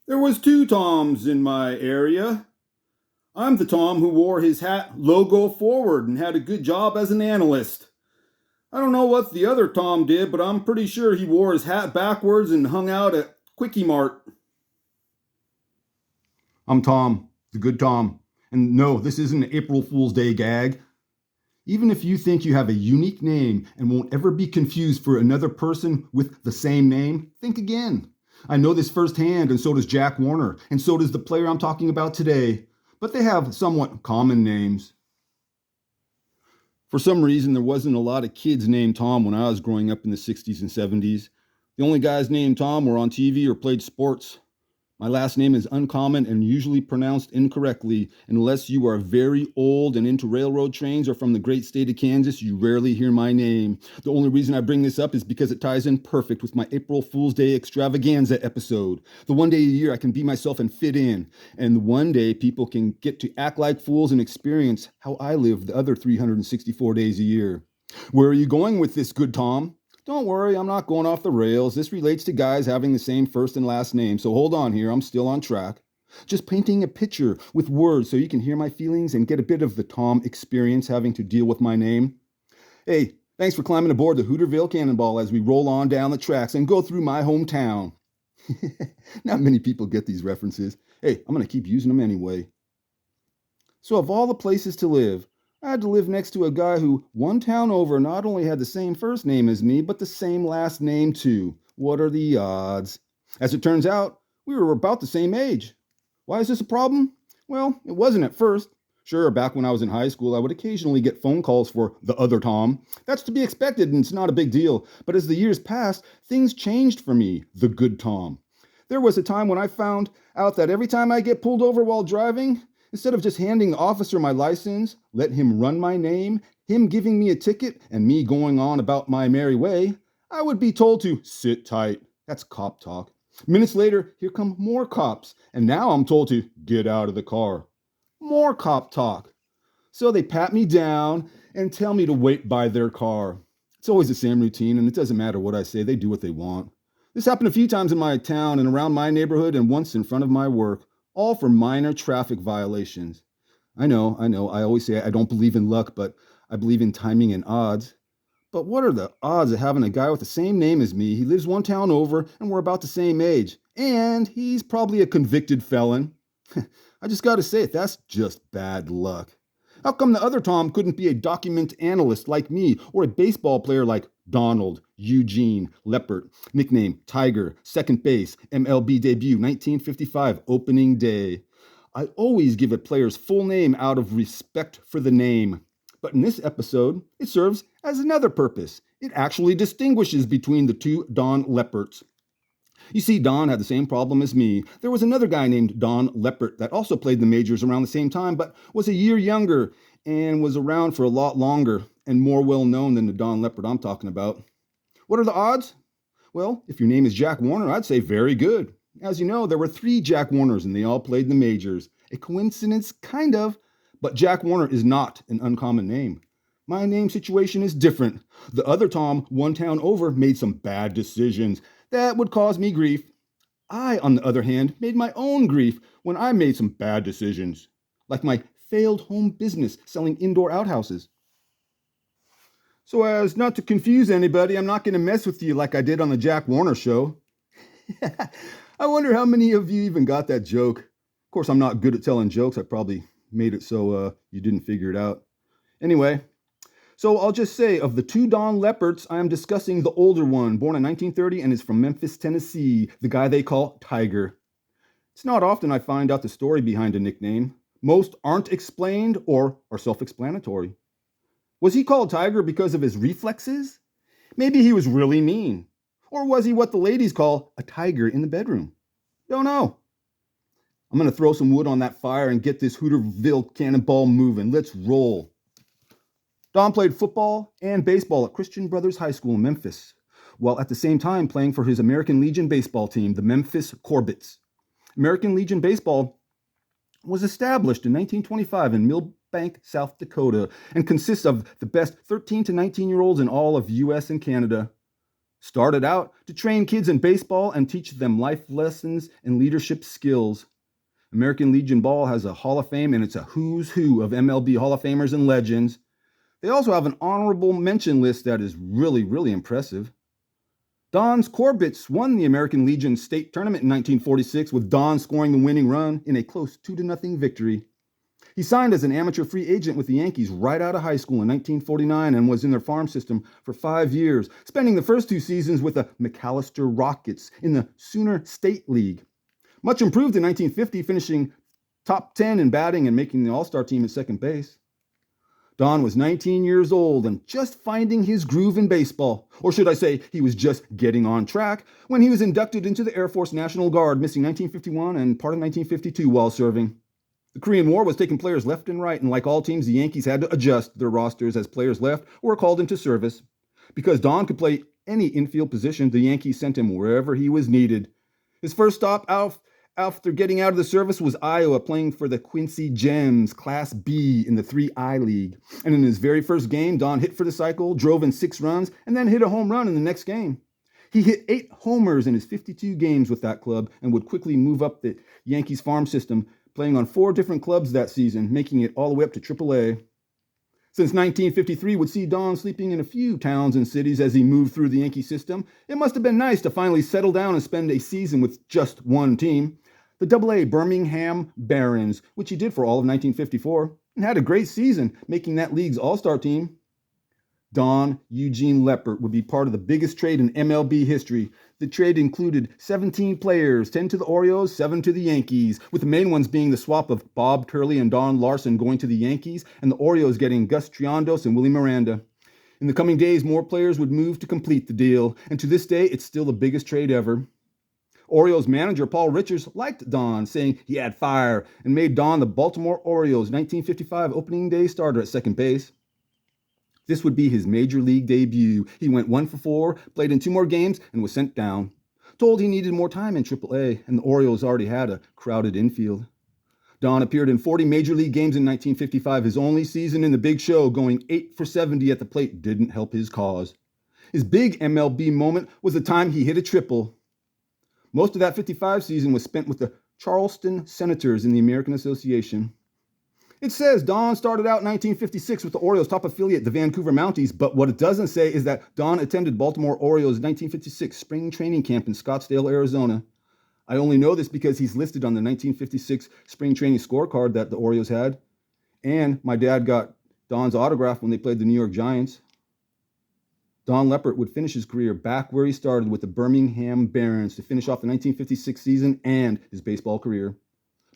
There was two Toms in my area. I'm the Tom who wore his hat logo forward and had a good job as an analyst. I don't know what the other Tom did, but I'm pretty sure he wore his hat backwards and hung out at Quickie Mart. I'm Tom, the good Tom. And no, this isn't an April Fool's Day gag. Even if you think you have a unique name and won't ever be confused for another person with the same name, think again. I know this firsthand, and so does Jack Warner, and so does the player I'm talking about today. But they have somewhat common names. For some reason, there wasn't a lot of kids named Tom when I was growing up in the 60s and 70s. The only guys named Tom were on TV or played sports. My last name is uncommon and usually pronounced incorrectly. Unless you are very old and into railroad trains or from the great state of Kansas, you rarely hear my name. The only reason I bring this up is because it ties in perfect with my April Fool's Day extravaganza episode. The one day a year I can be myself and fit in. And the one day people can get to act like fools and experience how I live the other 364 days a year. Where are you going with this, good Tom? Don't worry, I'm not going off the rails. This relates to guys having the same first and last name, so hold on here, I'm still on track. Just painting a picture with words so you can hear my feelings and get a bit of the Tom experience having to deal with my name. Hey, thanks for climbing aboard the Hooterville Cannonball as we roll on down the tracks and go through my hometown. Not many people get these references. Hey, I'm going to keep using them anyway. So, of all the places to live, I had to live next to a guy who, one town over, not only had the same first name as me, but the same last name too. What are the odds? As it turns out, we were about the same age. Why is this a problem? Well, it wasn't at first. Sure, back when I was in high school, I would occasionally get phone calls for the other Tom. That's to be expected, and it's not a big deal. But as the years passed, things changed for me, the good Tom. There was a time when I found out that every time I get pulled over while driving, instead of just handing the officer my license, let him run my name, him giving me a ticket, and me going on about my merry way, I would be told to sit tight. That's cop talk. Minutes later, here come more cops, and now I'm told to get out of the car. More cop talk. So they pat me down and tell me to wait by their car. It's always the same routine, and it doesn't matter what I say, they do what they want. This happened a few times in my town and around my neighborhood, and once in front of my work, all for minor traffic violations. I always say I don't believe in luck, but I believe in timing and odds. But what are the odds of having a guy with the same name as me? He lives one town over, and we're about the same age. And he's probably a convicted felon. I just gotta say it, that's just bad luck. How come the other Tom couldn't be a document analyst like me, or a baseball player like Donald, Eugene, Leppert, nickname Tiger, second base, MLB debut, 1955, opening day? I always give a player's full name out of respect for the name. But in this episode, it serves as another purpose. It actually distinguishes between the two Don Lepperts. You see, Don had the same problem as me. There was another guy named Don Leppert that also played the majors around the same time, but was a year younger and was around for a lot longer and more well known than the Don Leppert I'm talking about. What are the odds? Well, if your name is Jack Warner, I'd say very good. As you know, there were three Jack Warners and they all played the majors. A coincidence, kind of, but Jack Warner is not an uncommon name. My name situation is different. The other Tom, one town over, made some bad decisions that would cause me grief. I, on the other hand, made my own grief when I made some bad decisions, like my failed home business selling indoor outhouses. So, as not to confuse anybody, I'm not going to mess with you like I did on the Jack Warner show. I wonder how many of you even got that joke. Of course, I'm not good at telling jokes. I probably made it so you didn't figure it out. Anyway, so I'll just say, of the two Don Lepperts, I am discussing the older one, born in 1930 and is from Memphis, Tennessee, the guy they call Tiger. It's not often I find out the story behind a nickname. Most aren't explained or are self-explanatory. Was he called Tiger because of his reflexes? Maybe he was really mean. Or was he what the ladies call a tiger in the bedroom? Don't know. I'm going to throw some wood on that fire and get this Hooterville Cannonball moving. Let's roll. Don played football and baseball at Christian Brothers High School in Memphis, while at the same time playing for his American Legion baseball team, the Memphis Corbets. American Legion Baseball was established in 1925 in Millbank, South Dakota, and consists of the best 13 to 19-year-olds in all of U.S. and Canada. Started out to train kids in baseball and teach them life lessons and leadership skills. American Legion Ball has a Hall of Fame, and it's a who's who of MLB Hall of Famers and legends. They also have an honorable mention list that is really, really impressive. Don Corbett won the American Legion State Tournament in 1946, with Don scoring the winning run in a close 2-0 victory. He signed as an amateur free agent with the Yankees right out of high school in 1949 and was in their farm system for 5 years, spending the first 2 seasons with the McAllister Rockets in the Sooner State League. Much improved in 1950, finishing top 10 in batting and making the All-Star team at second base. Don was 19 years old and just finding his groove in baseball. Or should I say, he was just getting on track when he was inducted into the Air Force National Guard, missing 1951 and part of 1952 while serving. The Korean War was taking players left and right, and like all teams, the Yankees had to adjust their rosters as players left or were called into service. Because Don could play any infield position, the Yankees sent him wherever he was needed. His first stop after getting out of the service was Iowa, playing for the Quincy Gems, Class B in the 3I League. And in his very first game, Don hit for the cycle, drove in 6 runs, and then hit a home run in the next game. He hit 8 homers in his 52 games with that club and would quickly move up the Yankees farm system, playing on 4 different clubs that season, making it all the way up to AAA. Since 1953 would see Don sleeping in a few towns and cities as he moved through the Yankee system, it must have been nice to finally settle down and spend a season with just one team, the AA Birmingham Barons, which he did for all of 1954, and had a great season, making that league's all-star team. Don Eugene Leppert would be part of the biggest trade in MLB history. The trade included 17 players, 10 to the Orioles, 7 to the Yankees, with the main ones being the swap of Bob Turley and Don Larson going to the Yankees, and the Orioles getting Gus Triandos and Willie Miranda. In the coming days, more players would move to complete the deal, and to this day, it's still the biggest trade ever. Orioles manager Paul Richards liked Don, saying he had fire, and made Don the Baltimore Orioles 1955 opening day starter at second base. This would be his major league debut. He went 1 for 4, played in 2 more games, and was sent down. Told he needed more time in AAA, and the Orioles already had a crowded infield. Don appeared in 40 major league games in 1955. His only season in the big show, going 8 for 70 at the plate, didn't help his cause. His big MLB moment was the time he hit a triple. Most of that 55 season was spent with the Charleston Senators in the American Association. It says Don started out in 1956 with the Orioles' top affiliate, the Vancouver Mounties, but what it doesn't say is that Don attended Baltimore Orioles' 1956 spring training camp in Scottsdale, Arizona. I only know this because he's listed on the 1956 spring training scorecard that the Orioles had, and my dad got Don's autograph when they played the New York Giants. Don Leppert would finish his career back where he started with the Birmingham Barons to finish off the 1956 season and his baseball career.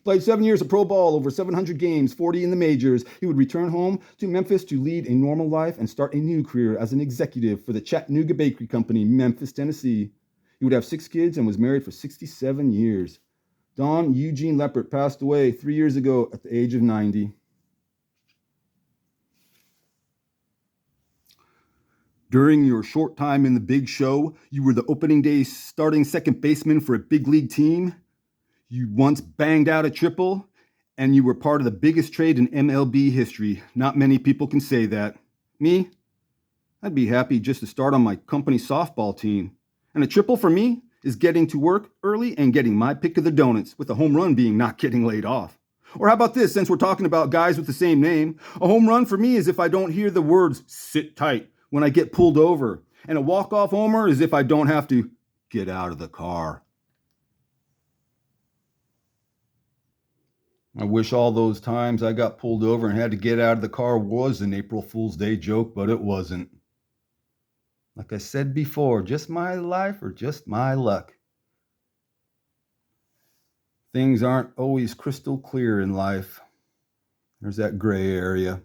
Played 7 years of pro ball, over 700 games, 40 in the majors. He would return home to Memphis to lead a normal life and start a new career as an executive for the Chattanooga Bakery Company, Memphis, Tennessee. He would have 6 kids and was married for 67 years. Don Eugene Leppert passed away 3 years ago at the age of 90. During your short time in the big show, you were the opening day starting second baseman for a big league team. You once banged out a triple, and you were part of the biggest trade in MLB history. Not many people can say that. Me? I'd be happy just to start on my company softball team. And a triple for me is getting to work early and getting my pick of the donuts, with a home run being not getting laid off. Or how about this, since we're talking about guys with the same name? A home run for me is if I don't hear the words "sit tight" when I get pulled over. And a walk-off homer is if I don't have to get out of the car. I wish all those times I got pulled over and had to get out of the car was an April Fool's Day joke, but it wasn't. Like I said before, just my life or just my luck. Things aren't always crystal clear in life. There's that gray area.